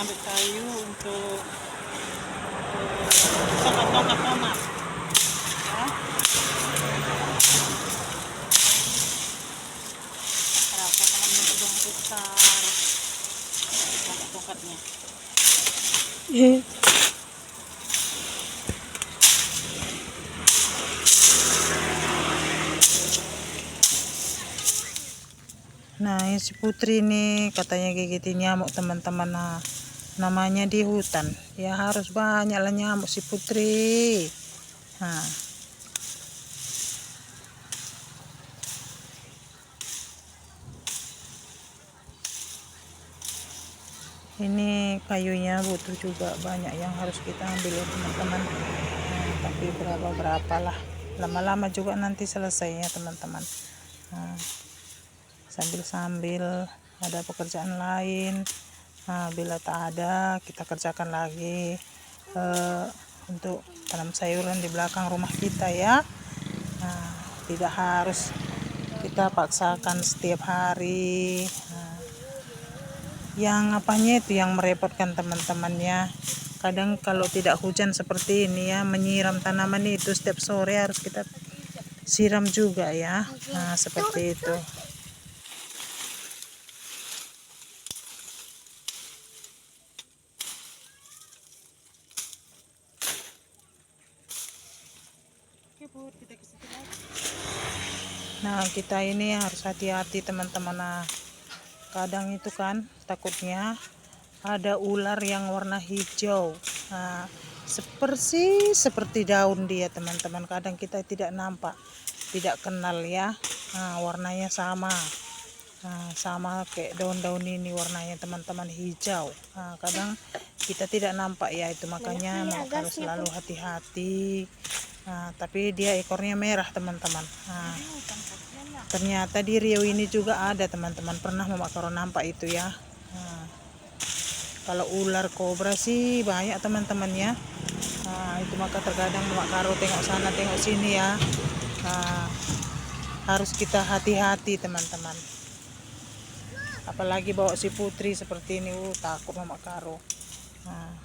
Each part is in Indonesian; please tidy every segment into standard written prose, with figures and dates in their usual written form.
mengambil kayu untuk tongkat-tongkat tomat ya. Berapa teman sudah besar tongkat-tongkatnya. Nah, ini si Putri nih katanya gigitin nyamuk teman-teman. Nah, namanya di hutan ya harus banyak lah nyamuk si Putri. Nah, ini kayunya butuh juga banyak yang harus kita ambil ya teman-teman. Nah, tapi berapa lah, lama-lama juga nanti selesainya teman-teman. Nah, sambil ada pekerjaan lain. Nah, bila tak ada kita kerjakan lagi untuk tanam sayuran di belakang rumah kita ya. Nah, tidak harus kita paksakan setiap hari. Nah, yang apanya itu yang merepotkan teman-temannya. Kadang kalau tidak hujan seperti ini ya, menyiram tanaman itu setiap sore harus kita siram juga ya. Nah, seperti itu. Nah, kita ini harus hati-hati teman-teman. Nah, kadang itu kan takutnya ada ular yang warna hijau. Nah, seperti daun dia teman-teman. Kadang kita tidak nampak, tidak kenal ya. Nah, warnanya sama. Nah, sama kayak daun-daun ini warnanya teman-teman hijau. Nah, kadang kita tidak nampak ya, itu makanya harus selalu hati-hati. Nah, tapi dia ekornya merah teman-teman. Nah, ternyata di Riau ini juga ada teman-teman, pernah Mama Karo nampak itu ya. Nah, kalau ular kobra sih banyak teman-teman ya. Nah, itu maka terkadang Mama Karo tengok sana tengok sini ya. Nah, harus kita hati-hati teman-teman. Apalagi bawa si Putri seperti ini, takut Mama Karo. Nah,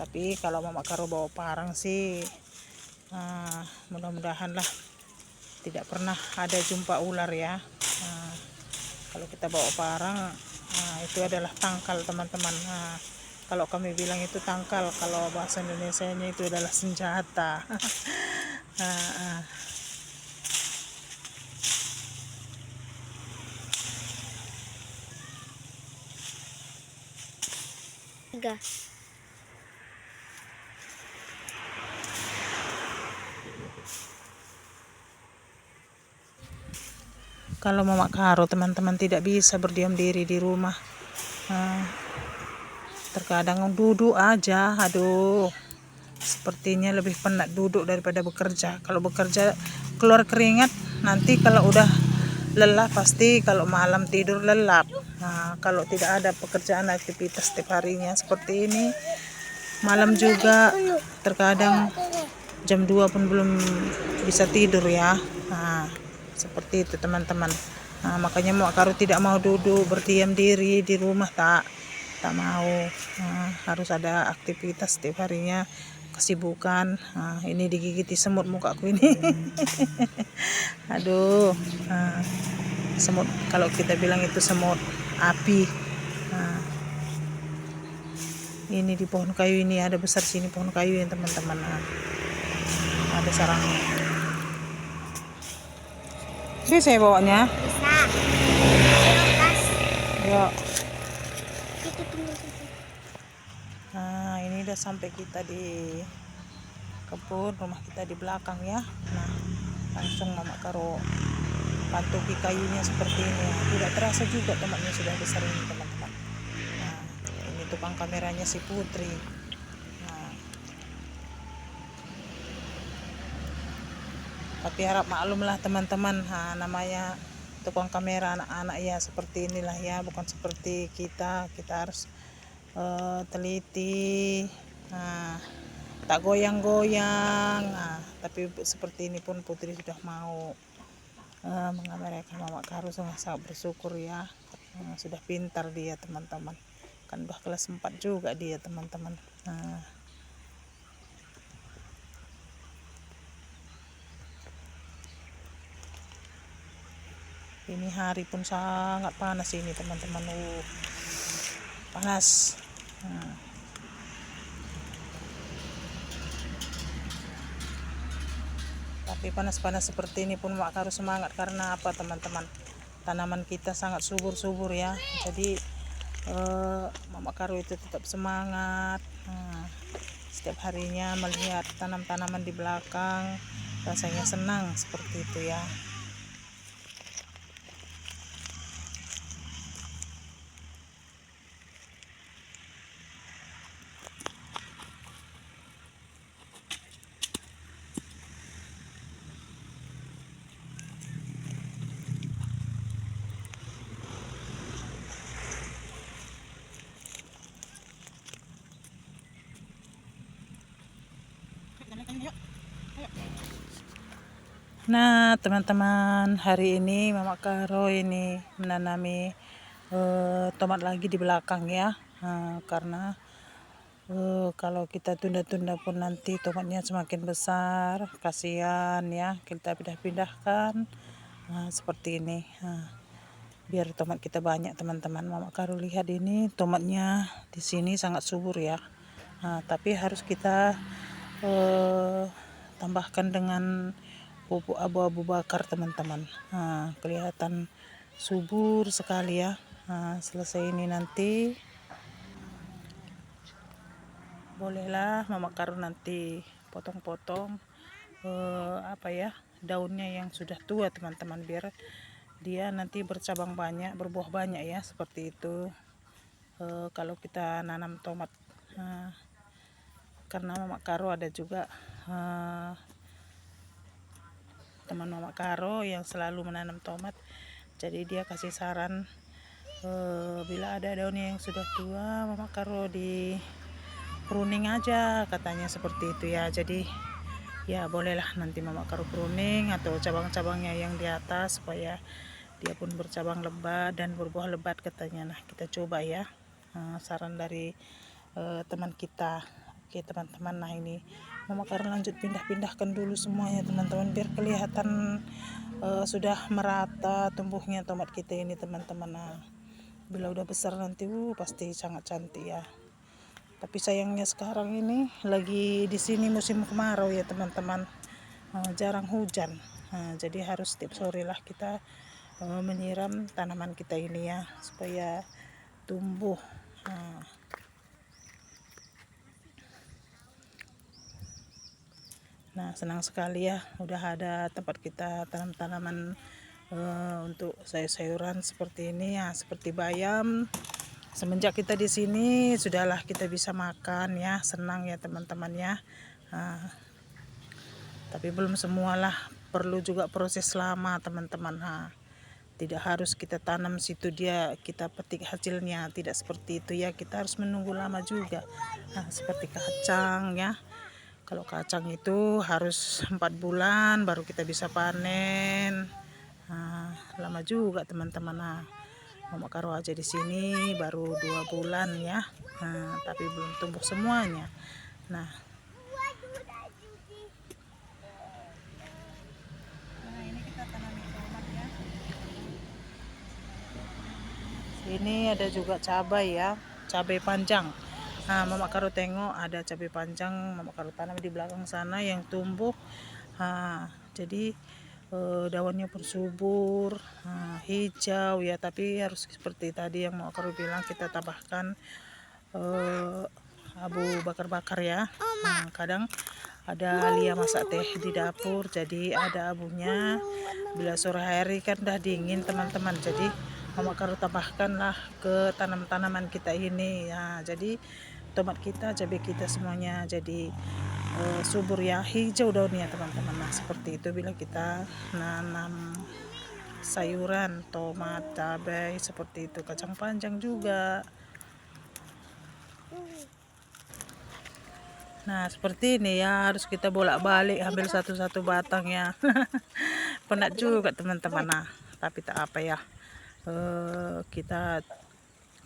tapi kalau Mama Karo bawa parang sih mudah-mudahan lah tidak pernah ada jumpa ular ya. Nah, kalau kita bawa parang, itu adalah tangkal teman-teman. Nah, kalau kami bilang itu tangkal, kalau bahasa Indonesianya itu adalah senjata. Kalau Mama Karo teman-teman tidak bisa berdiam diri di rumah. Terkadang duduk aja, aduh, sepertinya lebih penat duduk daripada bekerja. Kalau bekerja keluar keringat, nanti kalau udah lelah pasti kalau malam tidur lelap. Nah, kalau tidak ada pekerjaan aktivitas setiap harinya seperti ini, malam juga terkadang jam 2 pun belum bisa tidur ya. Nah, seperti itu teman-teman. Nah, makanya Mak Karo tidak mau duduk berdiam diri di rumah, tak mau. Nah, harus ada aktivitas setiap harinya, kesibukan. Nah, ini digigiti semut mukaku ini. Aduh, semut, kalau kita bilang itu semut api. Nah, ini di pohon kayu ini ada besar sini pohon kayu yang teman-teman. Nah, ada sarangnya. Bisa ya bawanya? Bisa. Yuk. Nah, ini udah sampai kita di kebun rumah kita di belakang ya. Nah, langsung Mama Karo pantuki kayunya seperti ini ya. Tidak terasa juga tomatnya sudah besar ini teman-teman. Nah, ini tukang kameranya si Putri. Nah, tapi harap maklum lah teman-teman, namanya tukang kamera anak-anak ya seperti inilah ya, bukan seperti kita harus teliti. Nah, tak goyang-goyang. Nah, tapi seperti ini pun Putri sudah mau mengamerkan Mama Karo, sangat bersyukur ya. Sudah pintar dia teman-teman. kan udah kelas 4 juga dia teman-teman. Nah, ini hari pun sangat panas ini teman-teman. Panas. Nah, tapi panas-panas seperti ini pun Mak harus semangat karena apa teman-teman? Tanaman kita sangat subur-subur ya. Jadi Mama Karo itu tetap semangat. Setiap harinya melihat tanaman-tanaman di belakang, rasanya senang seperti itu ya. Nah teman-teman, hari ini Mama Karo ini menanami tomat lagi di belakang ya. Karena kalau kita tunda-tunda pun nanti tomatnya semakin besar, kasihan ya, kita pindah-pindahkan seperti ini. Biar tomat kita banyak teman-teman. Mama Karo lihat ini tomatnya di sini sangat subur ya. Tapi harus kita tambahkan dengan pupuk abu-abu bakar teman-teman. Kelihatan subur sekali ya. Selesai ini nanti bolehlah Mama Karo nanti potong-potong daunnya yang sudah tua teman-teman, biar dia nanti bercabang banyak, berbuah banyak ya, seperti itu. Kalau kita nanam tomat, karena Mama Karo ada juga teman Mama Karo yang selalu menanam tomat, jadi dia kasih saran bila ada daunnya yang sudah tua Mama Karo di pruning aja katanya, seperti itu ya. Jadi ya bolehlah nanti Mama Karo pruning atau cabang-cabangnya yang di atas supaya dia pun bercabang lebat dan berbuah lebat katanya. Nah kita coba ya saran dari teman kita. Oke teman-teman, nah ini Mama Karo lanjut pindah-pindahkan dulu semuanya teman-teman, biar kelihatan sudah merata tumbuhnya tomat kita ini teman-teman. Nah bila udah besar nanti pasti sangat cantik ya. Tapi sayangnya sekarang ini lagi di sini musim kemarau ya teman-teman, jarang hujan. Jadi harus setiap sore lah kita menyiram tanaman kita ini ya, supaya tumbuh. Nah senang sekali ya udah ada tempat kita tanam tanaman untuk sayur-sayuran seperti ini ya, seperti bayam. Semenjak kita di sini sudahlah kita bisa makan ya, senang ya teman-teman ya. Tapi belum semualah, perlu juga proses lama teman-teman. Tidak harus kita tanam situ dia kita petik hasilnya, tidak seperti itu ya, kita harus menunggu lama juga. Seperti kacang ya, kalau kacang itu harus 4 bulan baru kita bisa panen. Lama juga teman-teman. Mama Karo aja di sini baru 2 bulan ya, tapi belum tumbuh semuanya. Nah ini kita tanami tomat ya. Ini ada juga cabai ya, cabai panjang. Mama Karo tengok ada cabai panjang, Mama Karo tanam di belakang sana yang tumbuh. Jadi daunnya pun subur, hijau ya, tapi harus seperti tadi yang Mama Karo bilang, kita tambahkan abu bakar-bakar ya. Kadang ada Lia masak teh di dapur, jadi ada abunya. Bila sore hari kan udah dingin teman-teman, jadi Mama Karo tambahkanlah ke tanaman kita ini ya. Jadi tomat kita, cabai kita semuanya jadi subur ya, hijau daunnya teman-teman. Nah seperti itu bila kita nanam sayuran, tomat, cabai seperti itu, kacang panjang juga. Nah seperti ini ya, harus kita bolak-balik ambil satu-satu batang ya. Penat juga teman-teman. Nah tapi tak apa ya, kita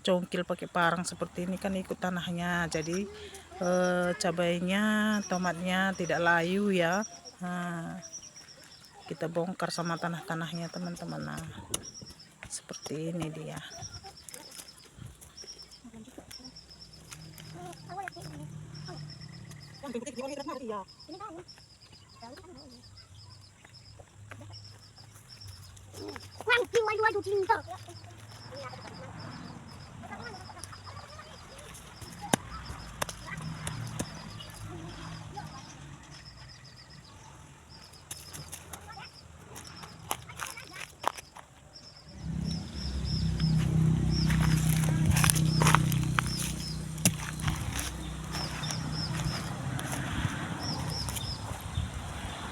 congkil pakai parang seperti ini kan ikut tanahnya, jadi cabainya, tomatnya tidak layu ya. Nah, kita bongkar sama tanah-tanahnya teman-teman. Nah, seperti ini dia.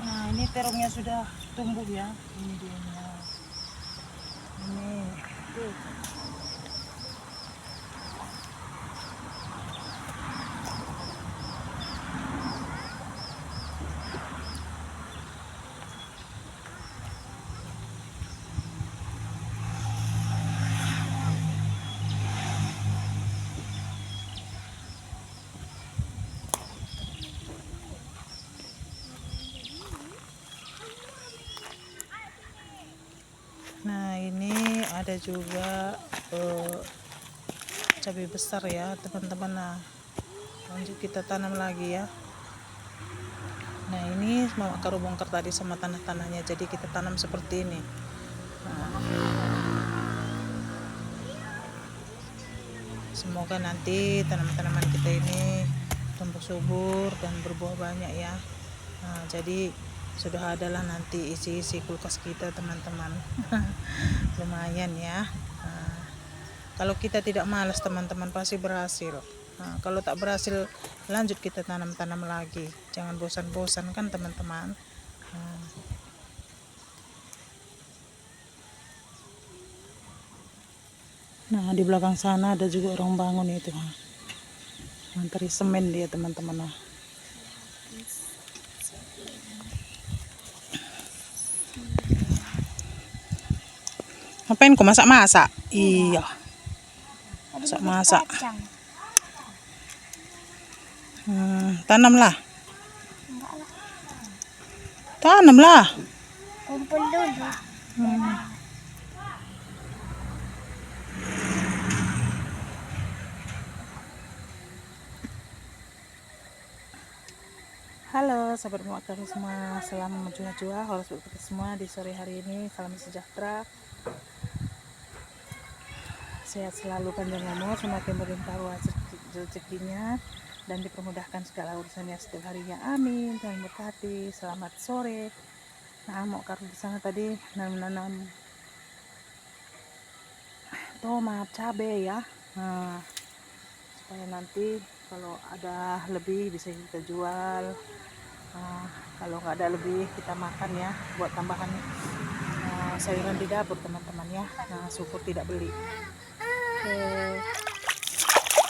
Nah, ini terongnya sudah tumbuh ya. Ini dia. Ini. Tuh. Nah, ini ada juga cabai besar ya teman-teman. Nah, lanjut kita tanam lagi ya. Nah, ini Mama Karo bongkar tadi sama tanah-tanahnya, jadi kita tanam seperti ini. Nah, semoga nanti tanaman-tanaman kita ini tumbuh subur dan berbuah banyak ya. Nah, jadi sudah adalah nanti isi-isi kulkas kita teman-teman. Lumayan ya. Nah, kalau kita tidak malas teman-teman pasti berhasil. Nah, kalau tak berhasil lanjut kita tanam-tanam lagi, jangan bosan-bosan kan teman-teman. Nah, di belakang sana ada juga orang bangun itu. Nganteri semen dia teman-teman. Nah, ngapain kok masak-masak? Iya. Masak-masak. Tanamlah. Tanamlah. Kumpul dulu. Halo sahabat Mama Karo semua, salam menjua-jua, halo sahabat semua di sore hari ini, salam sejahtera, sehat selalu, panjang umur, semakin berlimpah ruah rezekinya dan dipermudahkan segala urusannya setiap harinya, amin. Tuhan berkati. Selamat sore. Nah, Mama Karo di sana tadi nanam tomat, cabai ya. Nah, supaya nanti kalau ada lebih bisa kita jual. Kalau nggak ada lebih kita makan ya, buat tambahan sayuran di dapur teman-teman ya. Nah, syukur tidak beli.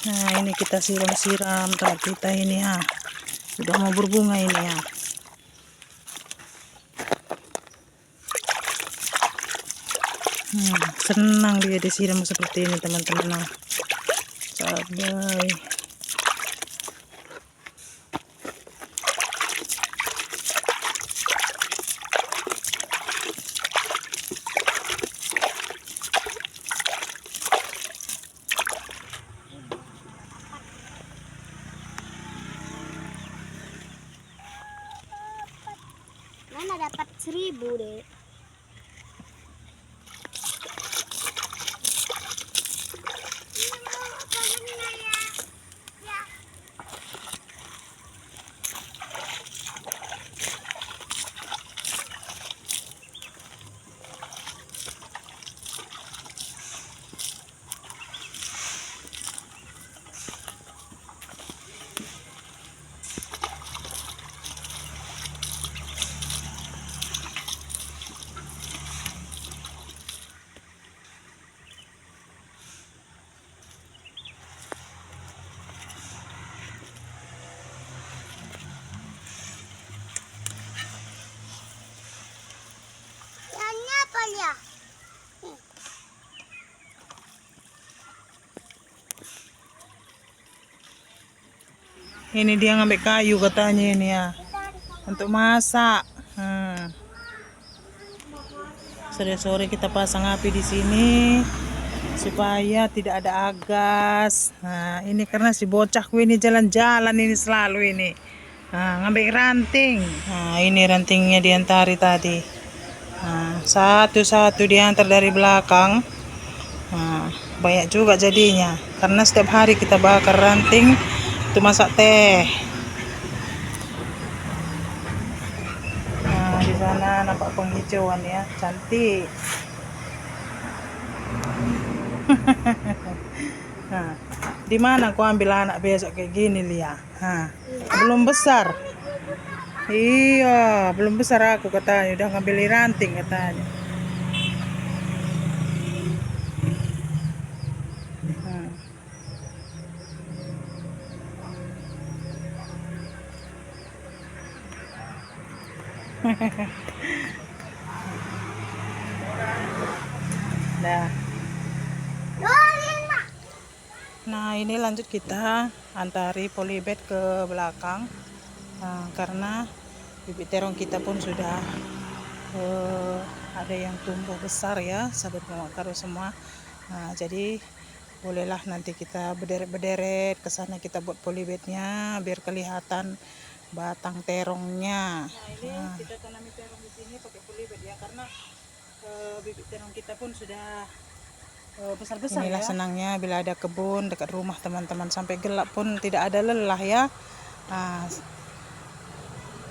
Nah, ini kita siram-siram tomat kita ini ya, sudah mau berbunga ini ya. Senang dia disiram seperti ini teman-teman. Nah, cabai. Mana dapat 1000 deh. Ini dia ngambil kayu katanya ini ya, untuk masak. Sore-sore kita pasang api di sini supaya tidak ada agas. Nah, ini karena si bocahku ini jalan-jalan ini selalu ini. Nah, ngambil ranting. Nah, ini rantingnya diantari tadi. Nah, satu-satu diantar dari belakang. Nah, banyak juga jadinya. Karena setiap hari kita bakar ranting untuk masak teh. Nah, di sana nampak penghijauan ya, cantik. Nah, di mana kau ambil anak besok kayak gini, Lia? Belum besar. Iya, belum besar aku katanya, udah ngambil ranting katanya. Nah. Nah, ini lanjut kita antari polybag ke belakang. Nah, karena bibit terong kita pun sudah ada yang tumbuh besar ya, sahabat Mama Karo semua. Nah, jadi bolehlah nanti kita berderet-berderet ke sana, kita buat polybagnya biar kelihatan batang terongnya. Nah, ini kita tanami terong di sini pakai polybag ya, karena bibit terong kita pun sudah besar-besar. Inilah ya, senangnya bila ada kebun dekat rumah teman-teman, sampai gelap pun tidak ada lelah ya. Nah,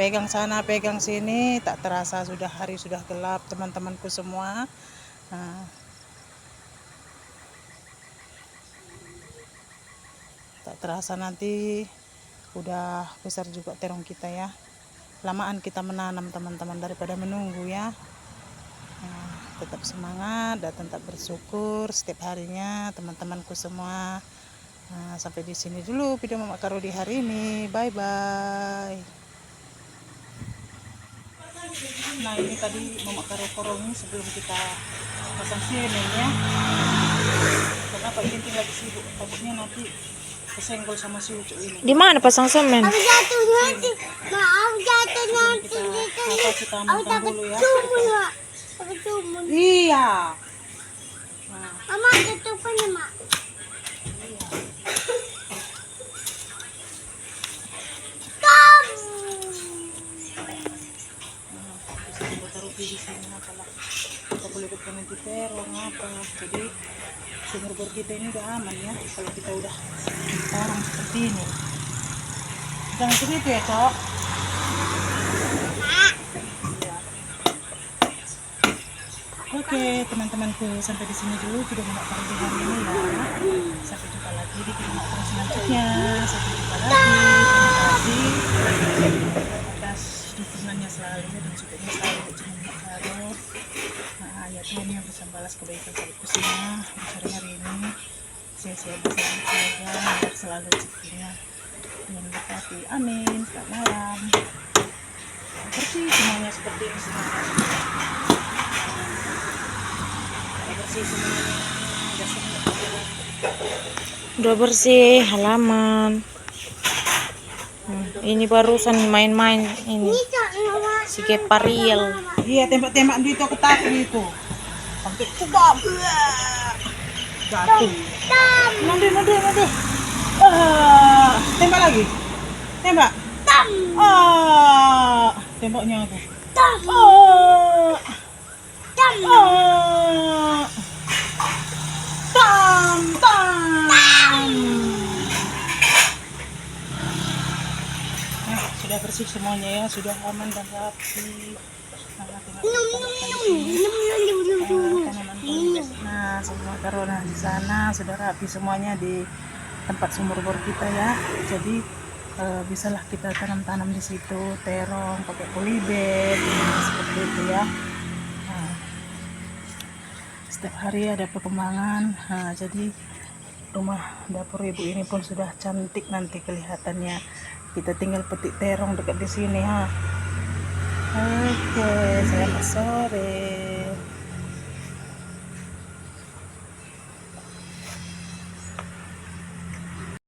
pegang sana pegang sini tak terasa sudah hari sudah gelap teman-temanku semua. Nah, tak terasa nanti udah besar juga terong kita ya. Lamaan kita menanam teman-teman daripada menunggu ya. Nah, tetap semangat dan tetap bersyukur setiap harinya teman-temanku semua. Nah, sampai di sini dulu video Mama Karo di hari ini. Bye bye. Nah, ini tadi Mama Karo korongnya sebelum kita pasang sini ya. Karena Pak Ginting lagi sibuk, takutnya nanti kesenggol sama si Ucu ini. Di mana pasang semen? Aku jatuh nanti. Maaf jatuh nanti. Kita amankan dulu ya. Aku sumur. Iya. Mama tutupkan ya, Mak. Di sini apalah kita boleh berkomen di terong apa, jadi sumur bor kita ini udah aman ya kalau kita udah tanam seperti ini. Jangan segitu ya, Cok. Ya. Oke teman-temanku, sampai di sini dulu video Mama Karo di hari ini ya. Sampai jumpa lagi di video Mama Karo selanjutnya. Sampai jumpa lagi. Terima kasih atas dukungannya selalu dan supportnya selalu untuk Mama Karo. Nah, ya Tuhan yang bisa balas kebaikan sahabatku semua hari ini. Sehat-sehat selalu, selalu rezekinya yang berkati. Amin. Selamat malam. Bersih semuanya seperti ini semuanya. Bersih semuanya. Udah bersih halaman. Ini barusan main-main ini. Si Gepariel. Iya, tembak-tembak di itu aku takut itu. Sampai kubam. Jatuh. Nanti. Tembak lagi. Tembak. Tembaknya aku. Sudah bersih semuanya ya, sudah aman dan rapi. Nah, semua karona di sana sudah rapi semuanya di tempat sumur bor kita ya. Jadi bisalah kita tanam-tanam di situ terong pakai polybag seperti itu ya. Nah, setiap hari ada perkembangan. Nah, jadi rumah dapur ibu ini pun sudah cantik nanti kelihatannya. Kita tinggal petik terong dekat di sini ha. Oke, selamat sore.